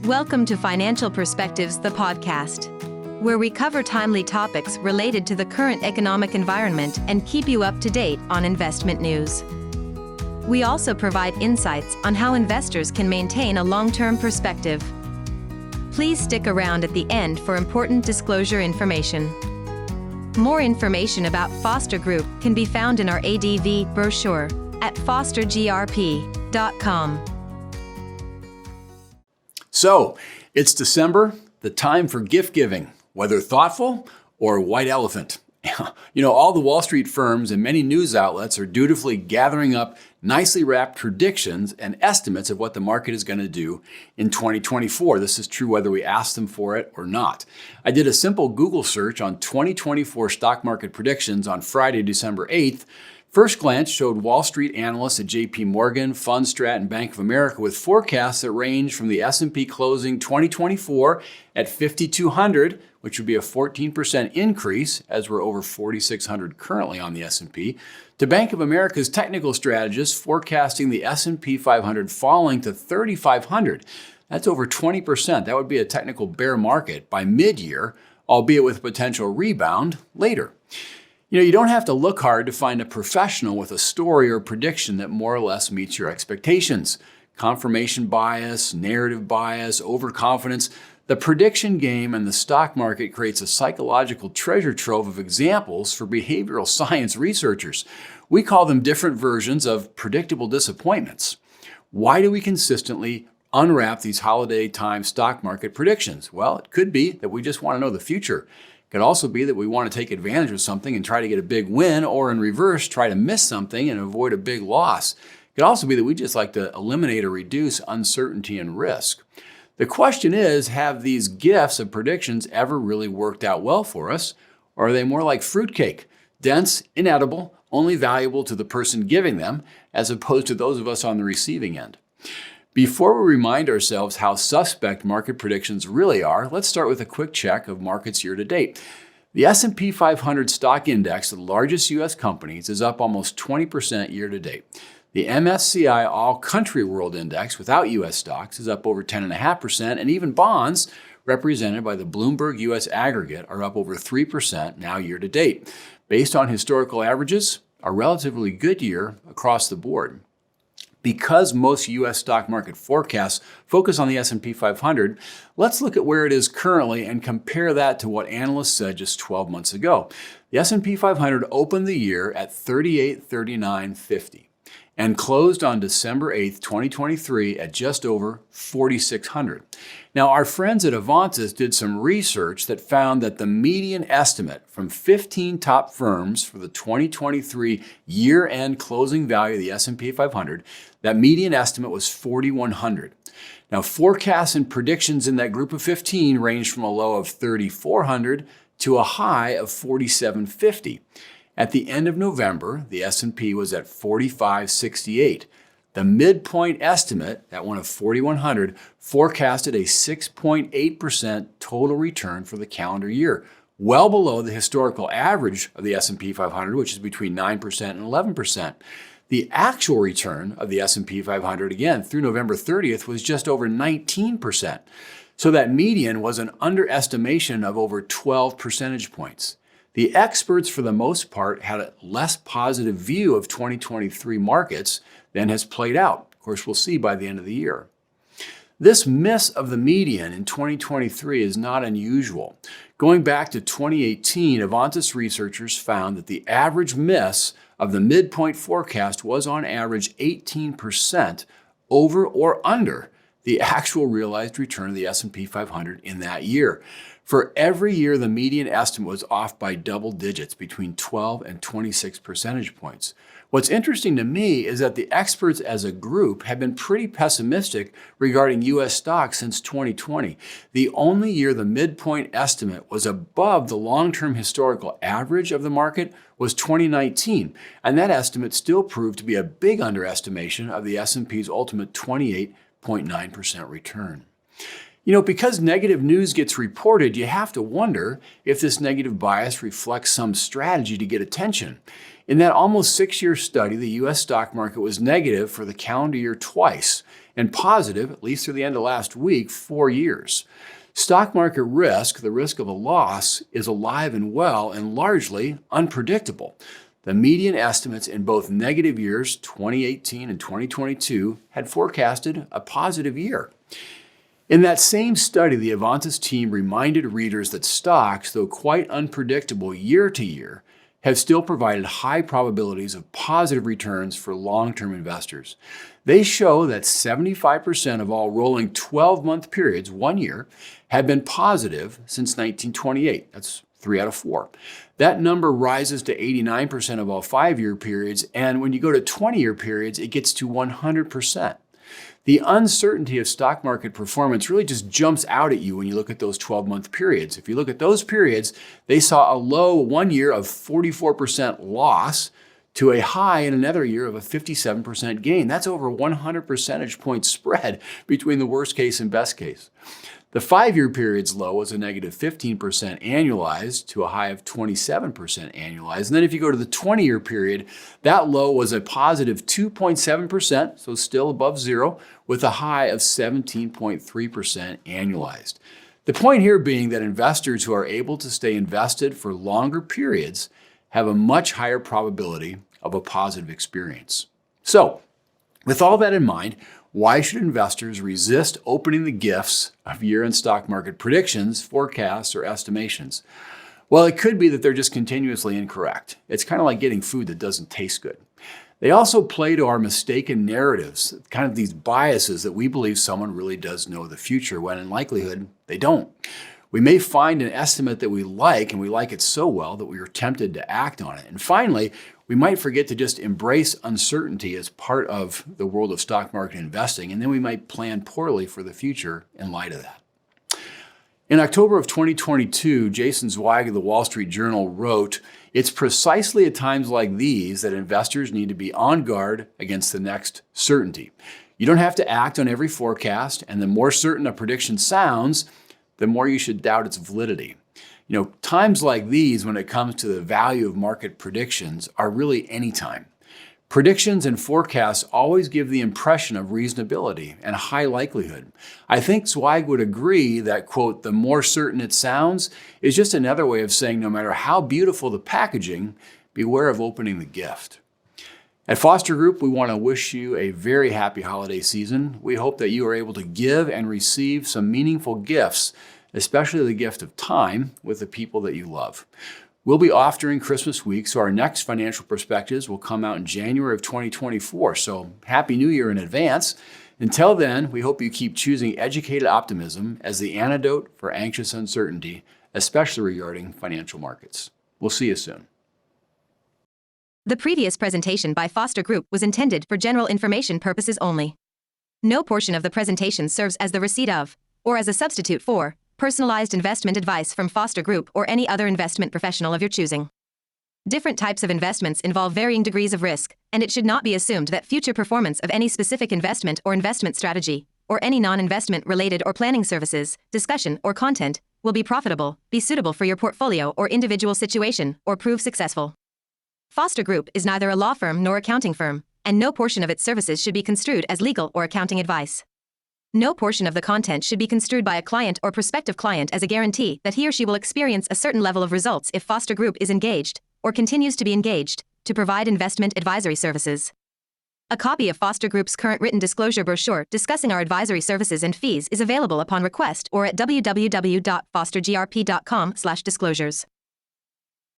Welcome to Financial Perspectives, the podcast, where we cover timely topics related to the current economic environment and keep you up to date on investment news. We also provide insights on how investors can maintain a long-term perspective. Please stick around at the end for important disclosure information. More information about Foster Group can be found in our ADV brochure at fostergrp.com. So, it's December, the time for gift giving, whether thoughtful or white elephant. All the Wall Street firms and many news outlets are dutifully gathering up nicely wrapped predictions and estimates of what the market is going to do in 2024. This is true whether we ask them for it or not. I did a simple Google search on 2024 stock market predictions on Friday, December 8th. First glance showed Wall Street analysts at JP Morgan, Fundstrat, and Bank of America with forecasts that range from the S&P closing 2024 at 5,200, which would be a 14% increase as we're over 4,600 currently on the S&P, to Bank of America's technical strategists forecasting the S&P 500 falling to 3,500. That's over 20%. That would be a technical bear market by mid-year, albeit with a potential rebound later. You don't have to look hard to find a professional with a story or prediction that more or less meets your expectations. Confirmation bias, narrative bias, overconfidence. The prediction game and the stock market creates a psychological treasure trove of examples for behavioral science researchers. We call them different versions of predictable disappointments. Why do we consistently unwrap these holiday time stock market predictions? Well, it could be that we just want to know the future. It could also be that we want to take advantage of something and try to get a big win, or in reverse, try to miss something and avoid a big loss. It could also be that we just like to eliminate or reduce uncertainty and risk. The question is, have these gifts of predictions ever really worked out well for us? Or are they more like fruitcake, dense, inedible, only valuable to the person giving them, as opposed to those of us on the receiving end? Before we remind ourselves how suspect market predictions really are, let's start with a quick check of markets year to date. The S&P 500 stock index of the largest U.S. companies is up almost 20% year to date. The MSCI All Country World Index without U.S. stocks is up over 10.5%, and even bonds, represented by the Bloomberg U.S. Aggregate, are up over 3% now year to date. Based on historical averages, a relatively good year across the board. Because most U.S. stock market forecasts focus on the S&P 500, let's look at where it is currently and compare that to what analysts said just 12 months ago. The S&P 500 opened the year at 3839.50 and closed on December 8th, 2023 at just over 4,600. Now, our friends at Avantis did some research that found that the median estimate from 15 top firms for the 2023 year-end closing value of the S&P 500, that median estimate was 4,100. Now, forecasts and predictions in that group of 15 ranged from a low of 3,400 to a high of 4,750. At the end of November, the S&P was at 4568. The midpoint estimate, that one of 4,100, forecasted a 6.8% total return for the calendar year, well below the historical average of the S&P 500, which is between 9% and 11%. The actual return of the S&P 500, again, through November 30th, was just over 19%. So that median was an underestimation of over 12 percentage points. The experts, for the most part, had a less positive view of 2023 markets than has played out. Of course, we'll see by the end of the year. This miss of the median in 2023 is not unusual. Going back to 2018, Avantis researchers found that the average miss of the midpoint forecast was on average 18% over or under the actual realized return of the S&P 500 in that year. For every year, the median estimate was off by double digits, between 12 and 26 percentage points. What's interesting to me is that the experts as a group have been pretty pessimistic regarding U.S. stocks since 2020. The only year the midpoint estimate was above the long-term historical average of the market was 2019, and that estimate still proved to be a big underestimation of the S&P's ultimate 28.9% return. Because negative news gets reported, you have to wonder if this negative bias reflects some strategy to get attention. In that almost 6-year study, the U.S. stock market was negative for the calendar year twice. and positive, at least through the end of last week, 4 years. Stock market risk, the risk of a loss, is alive and well and largely unpredictable. The median estimates in both negative years, 2018 and 2022, had forecasted a positive year. In that same study, the Avantis team reminded readers that stocks, though quite unpredictable year to year, have still provided high probabilities of positive returns for long-term investors. They show that 75% of all rolling 12-month periods, 1 year, have been positive since 1928. That's 3 out of 4. That number rises to 89% of all 5-year periods, and when you go to 20-year periods, it gets to 100%. The uncertainty of stock market performance really just jumps out at you when you look at those 12-month periods. If you look at those periods, they saw a low 1 year of 44% loss to a high in another year of a 57% gain. That's over 100 percentage point spread between the worst case and best case. The 5-year period's low was a negative 15% annualized to a high of 27% annualized. And then if you go to the 20-year period, that low was a positive 2.7%, so still above zero, with a high of 17.3% annualized. The point here being that investors who are able to stay invested for longer periods have a much higher probability of a positive experience. So, with all that in mind, why should investors resist opening the gifts of year-end stock market predictions, forecasts, or estimations? Well, it could be that they're just continuously incorrect. It's kind of like getting food that doesn't taste good. They also play to our mistaken narratives, kind of these biases that we believe someone really does know the future, when in likelihood, they don't. We may find an estimate that we like, and we like it so well that we are tempted to act on it. And finally, we might forget to just embrace uncertainty as part of the world of stock market investing, and then we might plan poorly for the future in light of that. In October of 2022, Jason Zweig of the Wall Street Journal wrote, "It's precisely at times like these that investors need to be on guard against the next certainty. You don't have to act on every forecast, and the more certain a prediction sounds, the more you should doubt its validity." Times like these, when it comes to the value of market predictions, are really any time. Predictions and forecasts always give the impression of reasonability and high likelihood. I think Zweig would agree that, quote, "the more certain it sounds" is just another way of saying no matter how beautiful the packaging, beware of opening the gift. At Foster Group, we want to wish you a very happy holiday season. We hope that you are able to give and receive some meaningful gifts, especially the gift of time with the people that you love. We'll be off during Christmas week, so our next financial perspectives will come out in January of 2024. So Happy New Year in advance. Until then, we hope you keep choosing educated optimism as the antidote for anxious uncertainty, especially regarding financial markets. We'll see you soon. The previous presentation by Foster Group was intended for general information purposes only. No portion of the presentation serves as the receipt of, or as a substitute for, personalized investment advice from Foster Group or any other investment professional of your choosing. Different types of investments involve varying degrees of risk, and it should not be assumed that future performance of any specific investment or investment strategy, or any non-investment related or planning services, discussion, or content, will be profitable, be suitable for your portfolio or individual situation, or prove successful. Foster Group is neither a law firm nor accounting firm, and no portion of its services should be construed as legal or accounting advice. No portion of the content should be construed by a client or prospective client as a guarantee that he or she will experience a certain level of results if Foster Group is engaged, or continues to be engaged, to provide investment advisory services. A copy of Foster Group's current written disclosure brochure discussing our advisory services and fees is available upon request or at www.fostergrp.com/disclosures.